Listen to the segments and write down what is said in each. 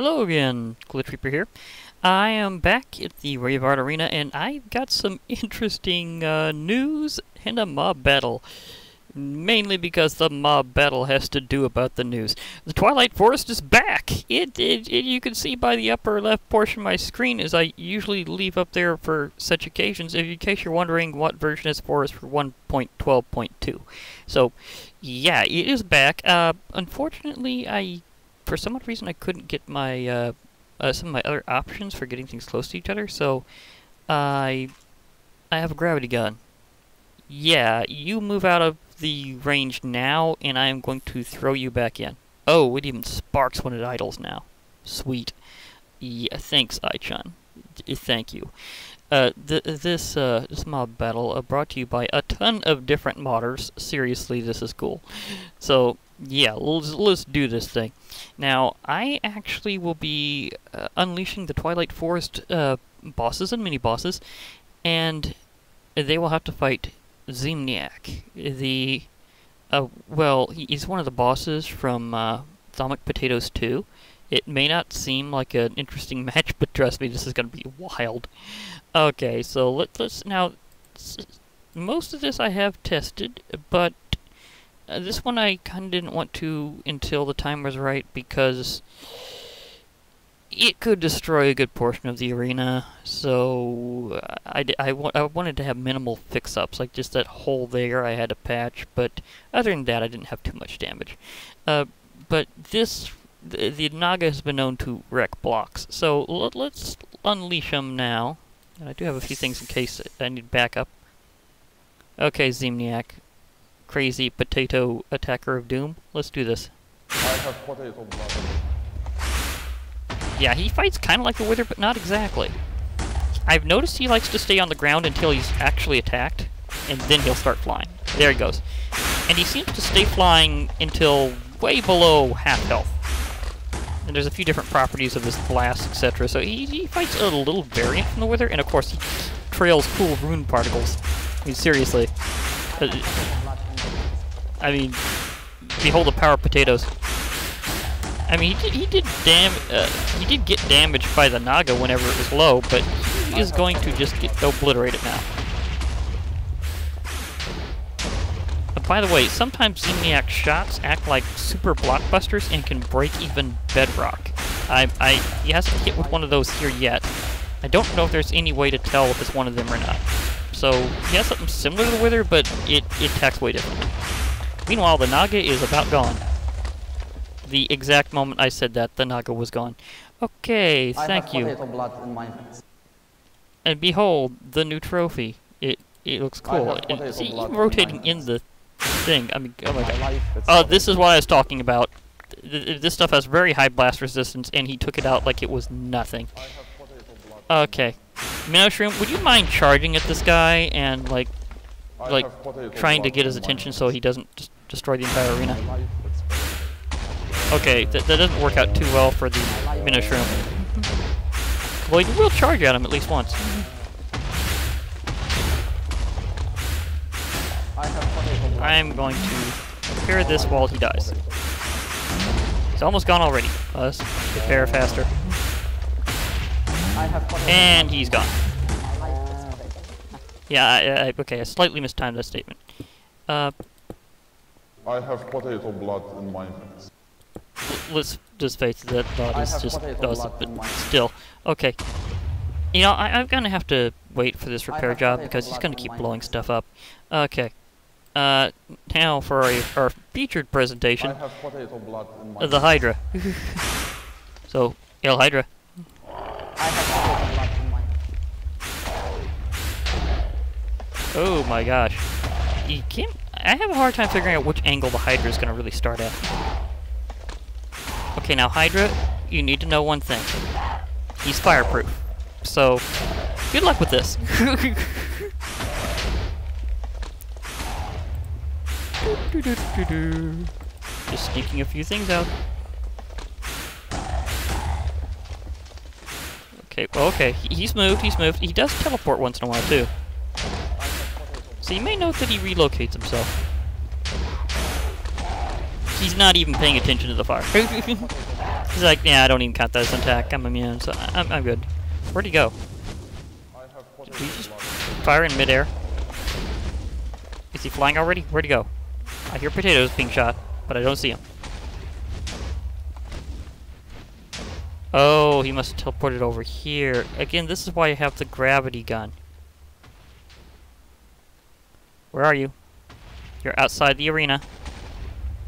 Hello again, Glitch Reaper here. I am back at the Rave Art Arena, and I've got some interesting news and a mob battle. Mainly because the mob battle has to do about the news. The Twilight Forest is back! You can see by the upper left portion of my screen, as I usually leave up there for such occasions, in case you're wondering what version is for is for 1.12.2. So, yeah, it is back. Unfortunately, for some odd reason, I couldn't get my some of my other options for getting things close to each other, so I have a gravity gun. Yeah, you move out of the range now, and I am going to throw you back in. Oh, it even sparks when it idles now. Sweet. Yeah, thanks, Ai-chan. Thank you. This mob battle brought to you by a ton of different modders. Seriously, this is cool. So, yeah, let's do this thing. Now, I actually will be unleashing the Twilight Forest bosses and mini-bosses, and they will have to fight Ziemniak. Well, he's one of the bosses from Ziemniak Potatoes 2. It may not seem like an interesting match, but trust me, this is going to be wild. Okay, so let's now... Most of this I have tested, but this one I kind of didn't want to until the time was right, because it could destroy a good portion of the arena, so I wanted to have minimal fix-ups, like just that hole there I had to patch, but other than that I didn't have too much damage. But the Naga has been known to wreck blocks, so let's unleash him now. And I do have a few things in case I need backup. Okay, Ziemniak. Crazy potato attacker of doom. Let's do this. I have potato blood. Yeah, he fights kind of like a wither, but not exactly. I've noticed he likes to stay on the ground until he's actually attacked, and then he'll start flying. There he goes. And he seems to stay flying until way below half health. And there's a few different properties of his blast, etc. So he fights a little variant from the wither, and of course he trails cool rune particles. I mean, seriously. I mean, behold the power of potatoes. I mean, he did get damaged by the Naga whenever it was low, but he is going to just get obliterated now. By the way, sometimes Ziemniak shots act like super blockbusters and can break even bedrock. He hasn't hit with one of those here yet. I don't know if there's any way to tell if it's one of them or not. So, he has something similar to the Wither, but it attacks way differently. Meanwhile, the Naga is about gone. The exact moment I said that, the Naga was gone. Okay, thank you. And behold, the new trophy. It looks cool. See, even rotating in the thing. I mean, oh my god. Oh, this is what I was talking about. This stuff has very high blast resistance, and he took it out like it was nothing. Okay. Minoshroom, would you mind charging at this guy and, like trying to get his attention so he doesn't just destroy the entire arena? Okay, that doesn't work out too well for the Minoshroom. Well, you will charge at him at least once. I'm going to repair this while he dies. He's almost gone already. Let's repair faster. And he's gone. Yeah, okay, I slightly mistimed that statement. I have potato blood in my veins. Let's just face it, that blood is just doesn't, but still. Okay. You know, I'm gonna have to wait for this repair job because he's gonna keep blowing stuff up. Okay. Now for our featured presentation, the Hydra. So, Hail Hydra. Oh my gosh. I have a hard time figuring out which angle the Hydra is going to really start at. Okay, now Hydra, you need to know one thing. He's fireproof. So, good luck with this. Just sneaking a few things out. Okay, well, okay, he's moved. He does teleport once in a while, too. So you may note that he relocates himself. He's not even paying attention to the fire. He's like, yeah, I don't even count that as an attack. I'm immune, so I'm good. Where'd he go? Did he just fire in midair? Is he flying already? Where'd he go? I hear potatoes being shot, but I don't see him. Oh, he must have teleported over here. Again, this is why I have the gravity gun. Where are you? You're outside the arena.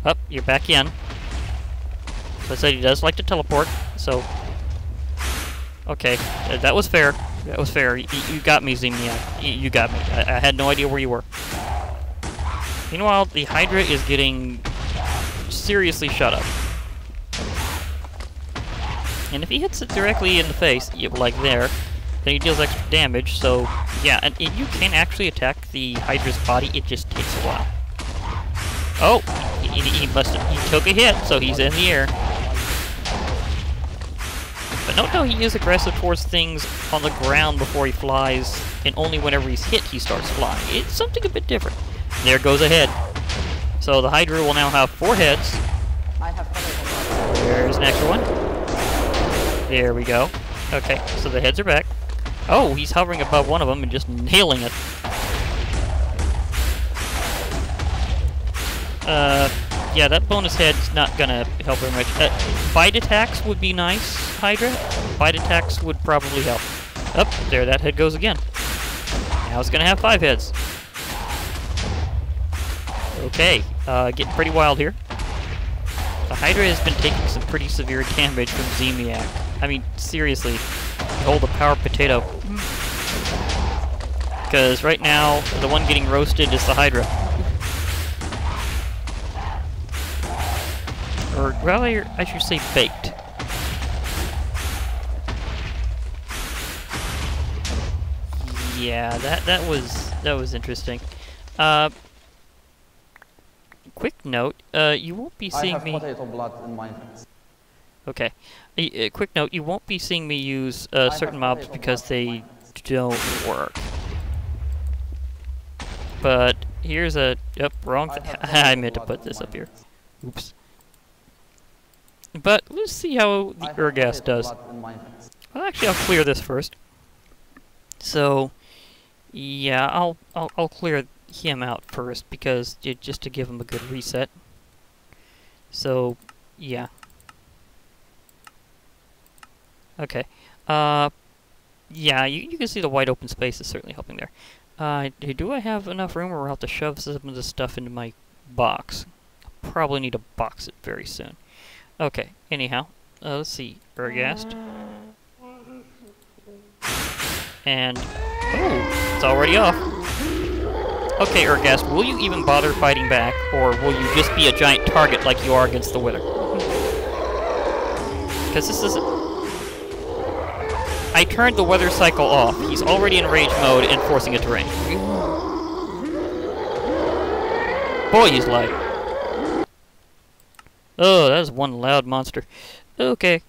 Up, you're back in. So I said he does like to teleport, so... Okay, that was fair. That was fair. You got me, Ziemniak. You got me. I had no idea where you were. Meanwhile, the Hydra is getting seriously shut up. And if he hits it directly in the face, like there, then he deals extra damage, so... Yeah, and you can actually attack the Hydra's body, it just takes a while. Oh! He took a hit, so he's in the air. But note how he is aggressive towards things on the ground before he flies, and only whenever he's hit he starts flying. It's something a bit different. There goes a head. So the Hydra will now have 4 heads. There's an extra one. There we go. Okay, so the heads are back. Oh, he's hovering above one of them and just nailing it. Yeah, that bonus head's not gonna help very much. Bite attacks would be nice, Hydra. Bite attacks would probably help. Up, there, that head goes again. Now it's gonna have 5 heads. Okay, getting pretty wild here. The Hydra has been taking some pretty severe damage from Ziemniak. I mean, seriously, hold a power potato. Because right now, the one getting roasted is the Hydra. Or rather, I should say baked. Yeah, that was interesting. Quick note, you won't be seeing me... potato blood in my hands. Okay. Quick note, you won't be seeing me use certain mobs because they don't work. But here's a... Yep, wrong thing. I meant to put this up here. Oops. But let's see how the Urgas does. Well, actually, I'll clear this first. So, yeah, I'll clear him out first because just to give him a good reset. So, yeah. Okay. Yeah, you can see the wide open space is certainly helping there. Do I have enough room, or I'll have to shove some of this stuff into my box? I'll probably need to box it very soon. Okay, anyhow, let's see. Urgast. And... oh, it's already off. Okay, Urgast, will you even bother fighting back, or will you just be a giant target like you are against the Wither? Because this is... I turned the weather cycle off. He's already in rage mode and forcing it to rain. Boy, he's light. Oh, that is one loud monster. Okay.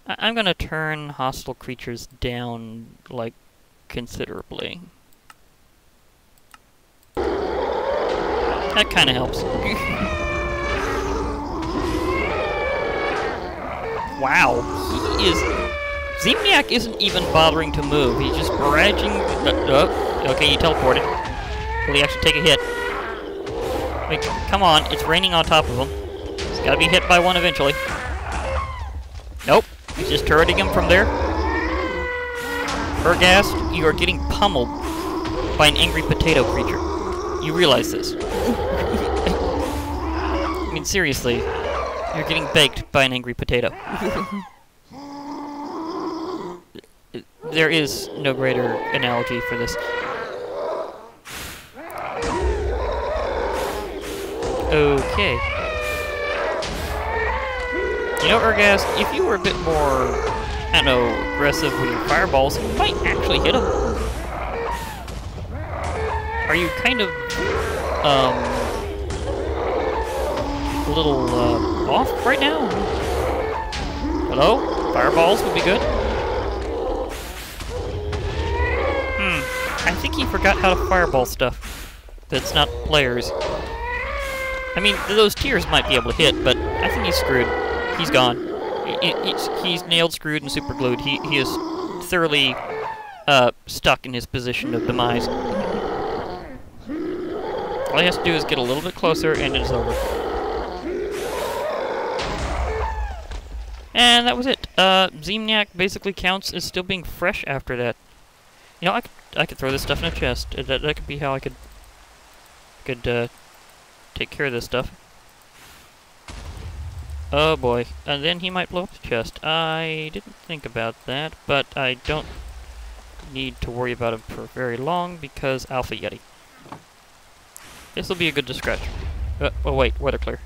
I'm gonna turn hostile creatures down, like, considerably. That kinda helps. Wow. He is... Ziemniak isn't even bothering to move. He's just barraging... okay, he teleported. Will he actually take a hit? Wait, come on. It's raining on top of him. He's gotta be hit by one eventually. Nope. He's just turreting him from there. Urgast, you are getting pummeled by an angry potato creature. You realize this. I mean, seriously. You're getting baked by an angry potato. There is no greater analogy for this. Okay. You know, Urgast, if you were a bit more, I don't know, aggressive with your fireballs, you might actually hit them. Are you kind of, a little, off right now? Hello? Fireballs would be good. I think he forgot how to fireball stuff that's not players. I mean, those tiers might be able to hit, but I think he's screwed. He's gone. He's nailed, screwed, and super glued. He is thoroughly stuck in his position of demise. All he has to do is get a little bit closer, and it's over. And that was it. Ziemniak basically counts as still being fresh after that. You know, I could throw this stuff in a chest. That could be how I could take care of this stuff. Oh boy. And then he might blow up the chest. I didn't think about that, but I don't need to worry about him for very long because Alpha Yeti. This will be a good scratch. Oh wait, weather clear.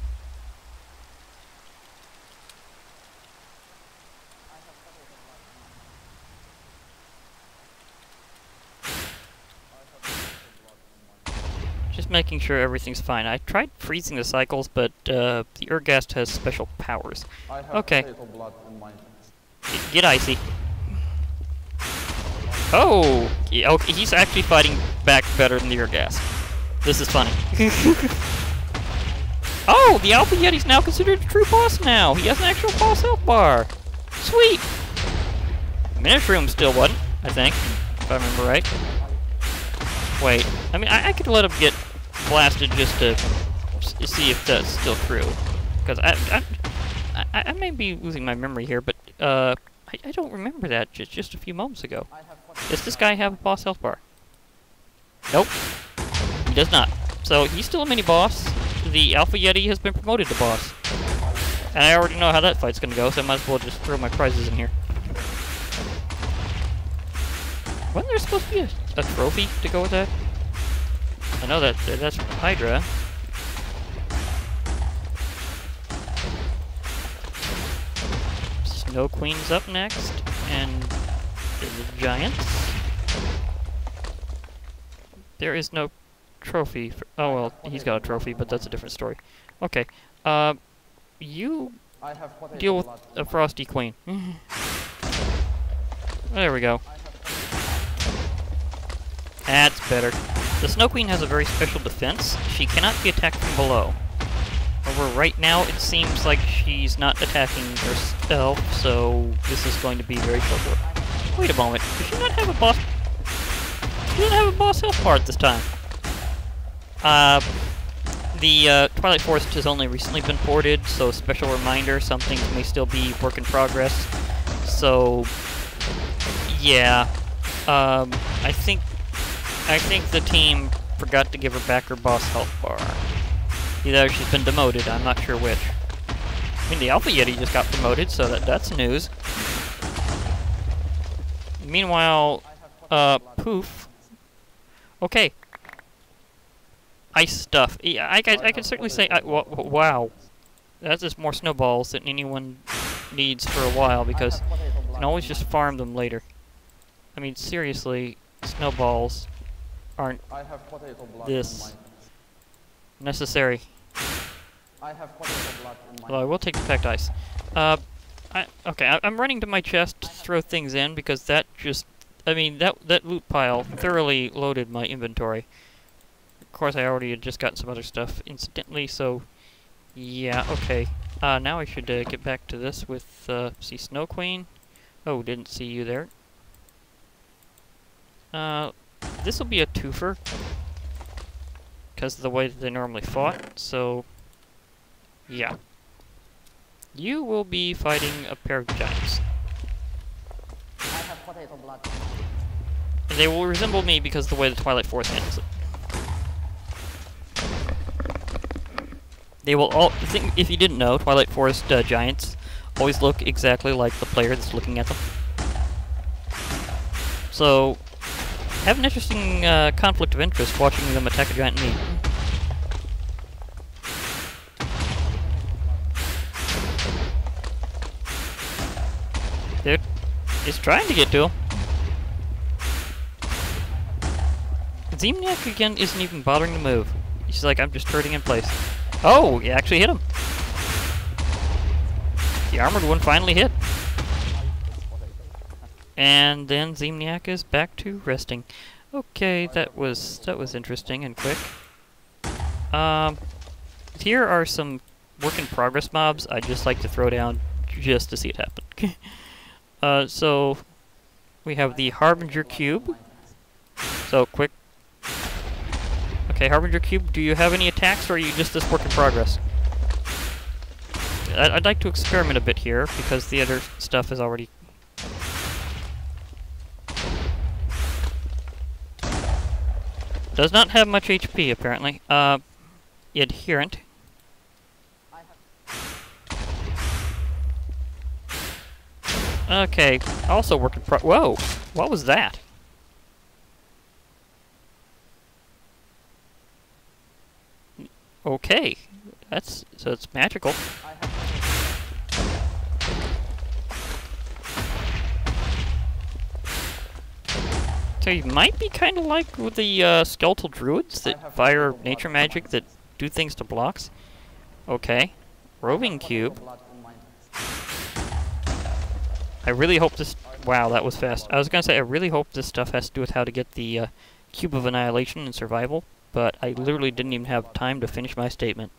Just making sure everyth's fine. I tried freezing the cycles, but the Ergast has special powers. Okay. Get icy. Oh! Yeah, okay, he's actually fighting back better than the Ergast. This is funny. Oh! The Alpha Yeti's now considered a true boss now! He has an actual boss health bar! Sweet! Minishroom still wasn't, I think, if I remember right. Wait, I mean, I could let him get blasted just to see if that's still true. Because I may be losing my memory here, but I don't remember that just a few moments ago. Does this guy have a boss health bar? Nope. He does not. So he's still a mini-boss. The Alpha Yeti has been promoted to boss. And I already know how that fight's gonna go, so I might as well just throw my prizes in here. Wasn't there supposed to be a trophy to go with that? I know that's from Hydra. Snow Queen's up next, and the Giants. There is no trophy for, oh well, he's got a trophy, but that's a different story. Okay, you deal with a Frosty Queen. There we go. That's better. The Snow Queen has a very special defense. She cannot be attacked from below. However, right now it seems like she's not attacking herself, so this is going to be very short-lived. Wait a moment. Does she not have a boss? She doesn't have a boss health bar this time. The Twilight Forest has only recently been ported, so special reminder, some things may still be work in progress. So, yeah. I think the team forgot to give her back her boss health bar. Either she's been demoted, I'm not sure which. I mean, the Alpha Yeti just got promoted, so that's news. Meanwhile, Poof. Okay. Ice stuff. Yeah, I can certainly say, wow. That's just more snowballs than anyone needs for a while, because you can always just farm them later. I mean, seriously, snowballs aren't this necessary. Well, I will take the packed ice. Okay, I'm running to my chest to throw things in, because that just, I mean, that loot pile thoroughly loaded my inventory. Of course, I already had just gotten some other stuff incidentally, so yeah, okay. Now I should get back to this with, see Snow Queen. Oh, didn't see you there. This will be a twofer, because of the way that they normally fought, so yeah. You will be fighting a pair of giants. And they will resemble me because of the way the Twilight Forest handles it. They will all, if you didn't know, Twilight Forest giants always look exactly like the player that's looking at them. So, have an interesting conflict of interest watching them attack a giant meat. Dude, it's trying to get to him. Ziemniak again isn't even bothering to move. He's like, I'm just turning in place. Oh, he actually hit him. The armored one finally hit. And then Ziemniak is back to resting. Okay, that was interesting and quick. Here are some work in progress mobs I'd just like to throw down just to see it happen. So we have the Harbinger Cube. So quick. Okay, Harbinger Cube, do you have any attacks, or are you just this work in progress? I'd like to experiment a bit here, because the other stuff is already... Does not have much HP, apparently. Adherent. Okay, also work in Whoa! What was that? Okay, so it's magical. So you might be kind of like with the skeletal druids that fire nature magic that do things to blocks. Okay, roving cube. I really hope this... Wow, that was fast. I was gonna say I really hope this stuff has to do with how to get the cube of annihilation and survival. But I literally didn't even have time to finish my statement.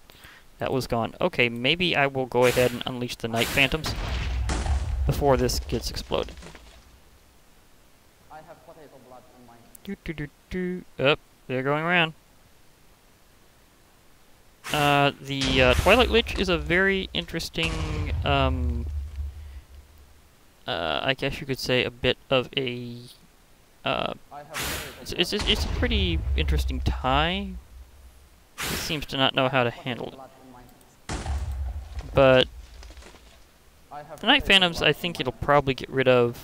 That was gone. Okay, maybe I will go ahead and unleash the Night Phantoms before this gets exploded. I have potato blood in my... Up, they're going around. The Twilight Lich is a very interesting, I guess you could say a bit of a... It's a pretty interesting tie. He seems to not know how to handle it. But the Night Phantoms, I think it'll probably get rid of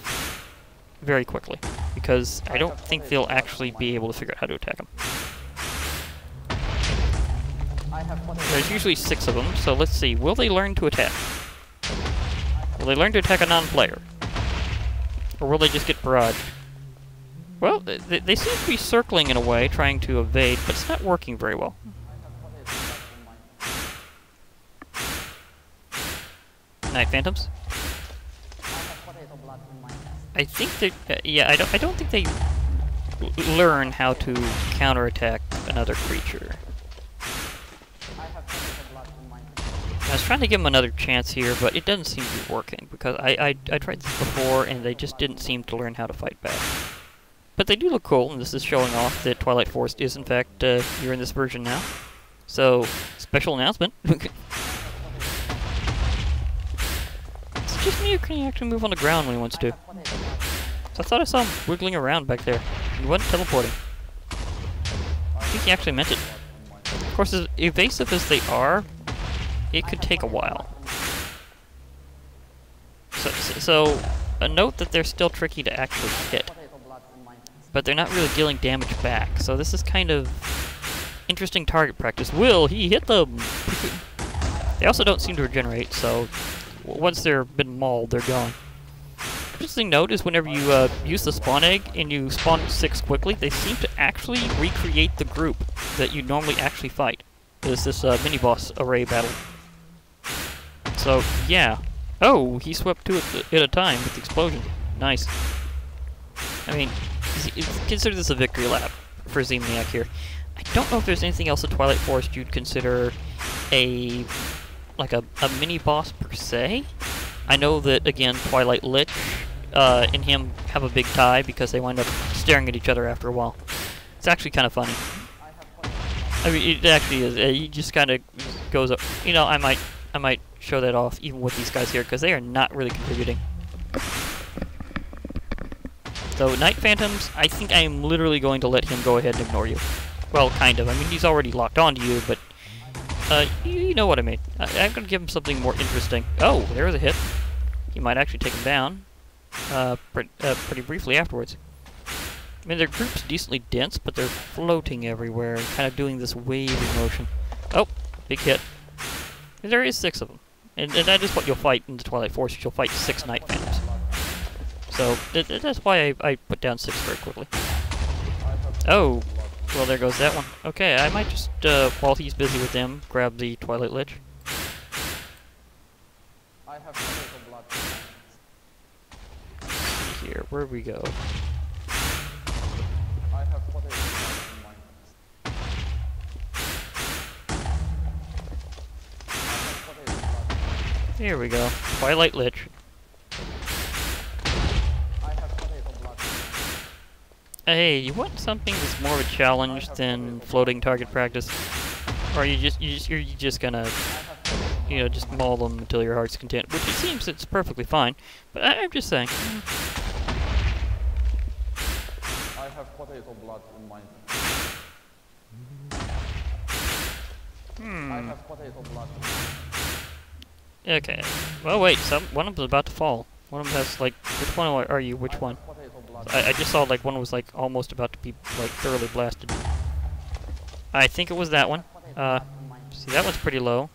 very quickly, because I don't think they'll actually be able to figure out how to attack them. There's usually 6 of them, so let's see. Will they learn to attack? Will they learn to attack a non-player? Or will they just get barraged? Well, they seem to be circling in a way, trying to evade, but it's not working very well. Night Phantoms? I think they... yeah, I don't think they learn how to counterattack another creature. I was trying to give them another chance here, but it doesn't seem to be working, because I tried this before, and they just didn't seem to learn how to fight back. But they do look cool, and this is showing off that Twilight Forest is, in fact, here in this version now. So, special announcement. Is it just me, or can he actually move on the ground when he wants to? So I thought I saw him wiggling around back there. He wasn't teleporting. I think he actually meant it. Of course, as evasive as they are, it could take a while. So a note that they're still tricky to actually hit. But they're not really dealing damage back, so this is kind of interesting target practice. Will he hit them? They also don't seem to regenerate, so once they're been mauled, they're gone. Interesting note is whenever you use the spawn egg and you spawn 6 quickly, they seem to actually recreate the group that you normally actually fight. There's this mini-boss array battle. So, yeah. Oh, he swept 2 at a time with the explosion. Nice. I mean, consider this a victory lap for Ziemniak here. I don't know if there's anything else in Twilight Forest you'd consider a mini-boss per se. I know that, again, Twilight Lich and him have a big tie because they wind up staring at each other after a while. It's actually kind of funny. I mean, it actually is. He just kind of goes up. You know, I might show that off even with these guys here because they are not really contributing. So, Night Phantoms, I think I am literally going to let him go ahead and ignore you. Well, kind of. I mean, he's already locked onto you, but you know what I mean. I'm going to give him something more interesting. Oh, there's a hit. He might actually take him down pretty briefly afterwards. I mean, their group's decently dense, but they're floating everywhere and kind of doing this wavy motion. Oh, big hit. And there is 6 of them. And that is what you'll fight in the Twilight Forest. You'll fight 6 Night Phantoms. So, that's why I put down 6 very quickly. Oh, well, there goes that one. Okay, I might just, while he's busy with them, grab the Twilight Lich. I have potato blood. Let's see here, where we go? I have potato blood in mine. Here we go. Twilight Lich. I have potato blood. Hey, you want something that's more of a challenge than floating target practice? Or are you're just gonna, you know, just maul them until your heart's content? Which it seems it's perfectly fine. But I'm just saying. I have potato blood in mine. I have potato blood. Okay. Well, wait. One of them's about to fall. One of them has like. Which one are you? Which one? Potato blood. I just saw like one was like almost about to be like thoroughly blasted. I think it was that one. See, that one's pretty low.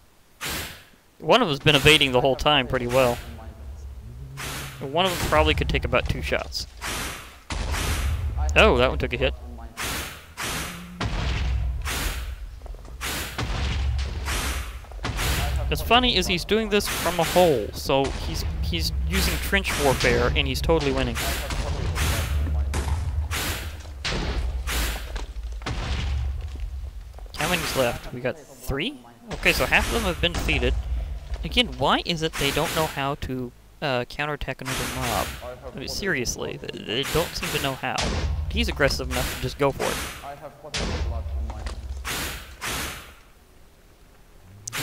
One of them's been evading the whole time pretty well. One of them probably could take about 2 shots. Oh, that one took a hit. What's funny is he's doing this from a hole, so he's using trench warfare and he's totally winning. How many's left? We got 3? Okay, so half of them have been defeated. Again, why is it they don't know how to counterattack another mob? I mean, seriously, they don't seem to know how. He's aggressive enough to just go for it. I have potato blood in mine.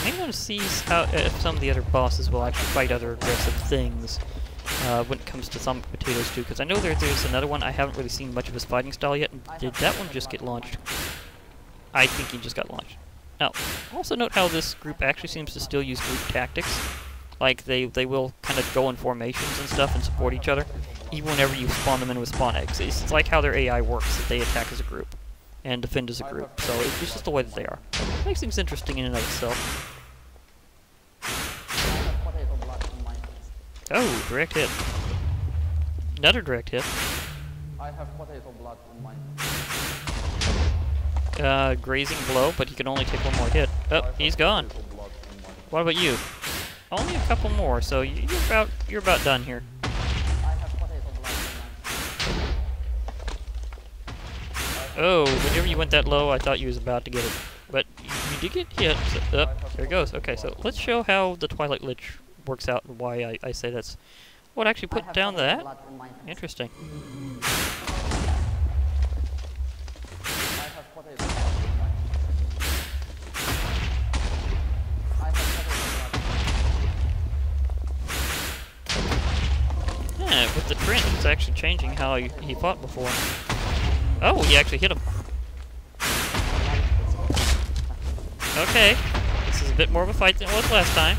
I want to see how if some of the other bosses will actually fight other aggressive things when it comes to some potatoes too, because I know there's another one. I haven't really seen much of his fighting style yet. Did that one just get launched? I think he just got launched. Now, also note how this group actually seems to still use group tactics. Like, they will kind of go in formations and stuff and support each other, even whenever you spawn them in with spawn eggs. It's like how their AI works, that they attack as a group and defend as a group. So it's just the way that they are. It makes things interesting in and of itself. Oh, direct hit. Another direct hit. I have potato blood in mine. Grazing blow, but he can only take 1 more hit. Oh, he's gone. What about you? Only a couple more, so you're about done here. I have potato blood in mine. Oh, whenever you went that low, I thought you was about to get it. But you did get hit. So, there it goes. Okay, so let's show how the Twilight Lich works out and why I say that's what actually put down that. Interesting. Yeah, with the print, it's actually changing how he fought before. Oh, he actually hit him. Okay, this is a bit more of a fight than it was last time.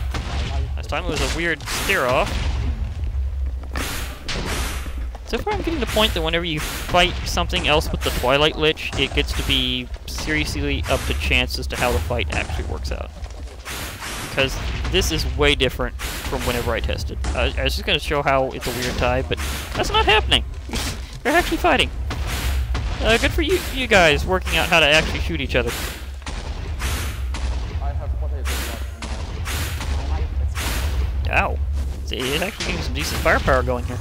Last time it was a weird stare-off. So far I'm getting the point that whenever you fight something else with the Twilight Lich, it gets to be seriously up to chance as to how the fight actually works out. Because this is way different from whenever I tested. I was just going to show how it's a weird tie, but that's not happening. They're actually fighting. Good for you guys working out how to actually shoot each other. I have potato blood in mine. Ow. See, it's actually getting some decent firepower going here.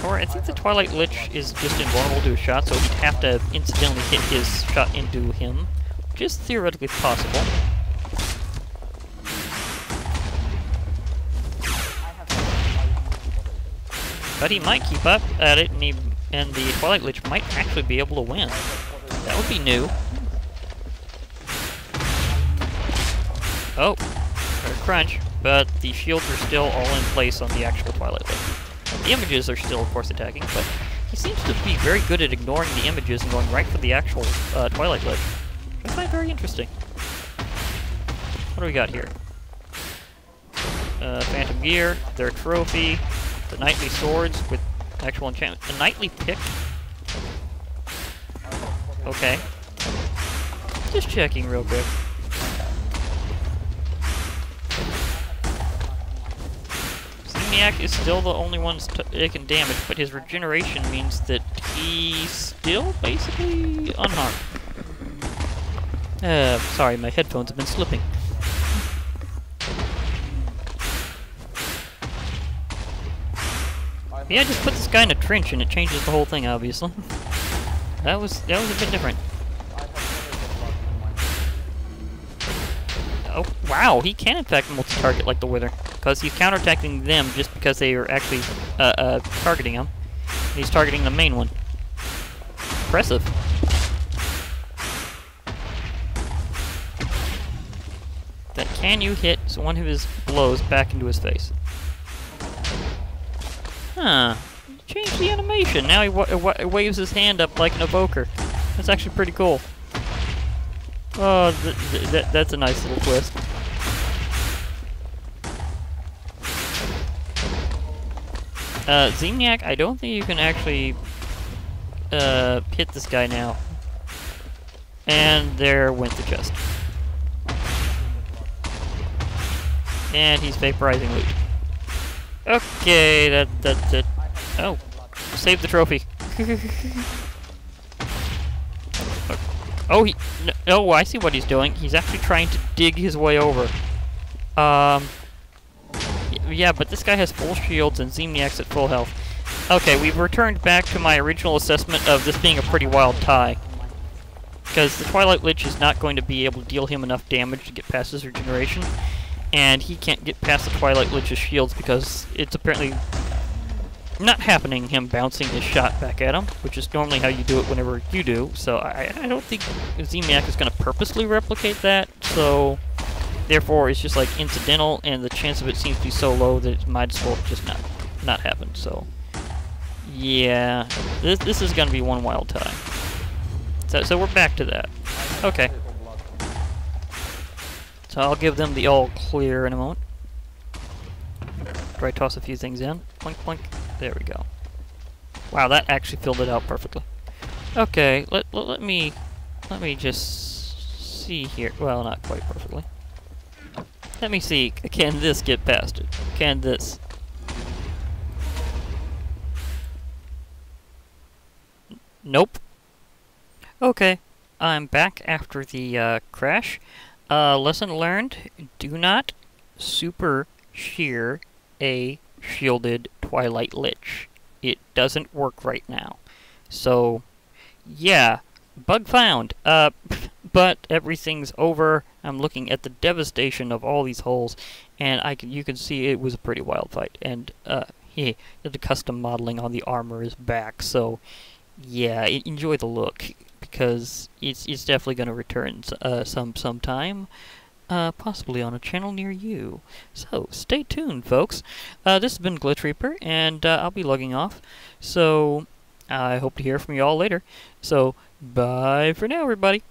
Or I think the Twilight Lich is just invulnerable to a shot, so he'd have to incidentally hit his shot into him, which is theoretically possible. But he might keep up at it, and the Twilight Lich might actually be able to win. That would be new. Oh, got a crunch, but the shields are still all in place on the actual Twilight Lich. The images are still, of course, attacking, but he seems to be very good at ignoring the images and going right for the actual Twilight Lich, which I find very interesting. What do we got here? Phantom Gear, their trophy, the Knightly Swords with actual enchantment. A Knightly Pick? Okay. Just checking real quick. Ziemniak is still the only one taking damage, but his regeneration means that he's still basically unharmed. Sorry, my headphones have been slipping. Yeah, just put this guy in a trench and it changes the whole thing, obviously. That was a bit different. Oh, wow, he can in fact multi target like the Wither. Because he's counterattacking them just because they are actually targeting him. He's targeting the main one. Impressive. Then can you hit one of his blows back into his face? Huh. Change the animation. Now he waves his hand up like an evoker. That's actually pretty cool. Oh, that's a nice little twist. Ziemniak, I don't think you can actually hit this guy now. And there went the chest. And he's vaporizing loot. Okay, that's it. Oh, save the trophy. Oh, no, I see what he's doing. He's actually trying to dig his way over. Yeah, but this guy has full shields and Ziemniak's at full health. Okay, we've returned back to my original assessment of this being a pretty wild tie. Because the Twilight Lich is not going to be able to deal him enough damage to get past his regeneration. And he can't get past the Twilight Lich's shields because it's apparently not happening, him bouncing his shot back at him, which is normally how you do it whenever you do. So I don't think Ziemniak is going to purposely replicate that, so therefore it's just like incidental, and the chance of it seems to be so low that it might as well just not happen. So yeah, this is going to be one wild tie. So we're back to that. Okay. So I'll give them the all clear in a moment. Try to toss a few things in. Plink, plink. There we go. Wow, that actually filled it out perfectly. Okay, let me just see here. Well, not quite perfectly. Let me see. Can this get past it? Can this? Nope. Okay, I'm back after the crash. Lesson learned: do not super shear a shielded Twilight Lich. It doesn't work right now. So, yeah, bug found. But everything's over. I'm looking at the devastation of all these holes, and you can see it was a pretty wild fight. And the custom modeling on the armor is back. So, yeah, enjoy the look because it's definitely going to return sometime. Possibly on a channel near you. So, stay tuned, folks. This has been Glitch Reaper, and I'll be logging off. So, I hope to hear from you all later. So, bye for now, everybody.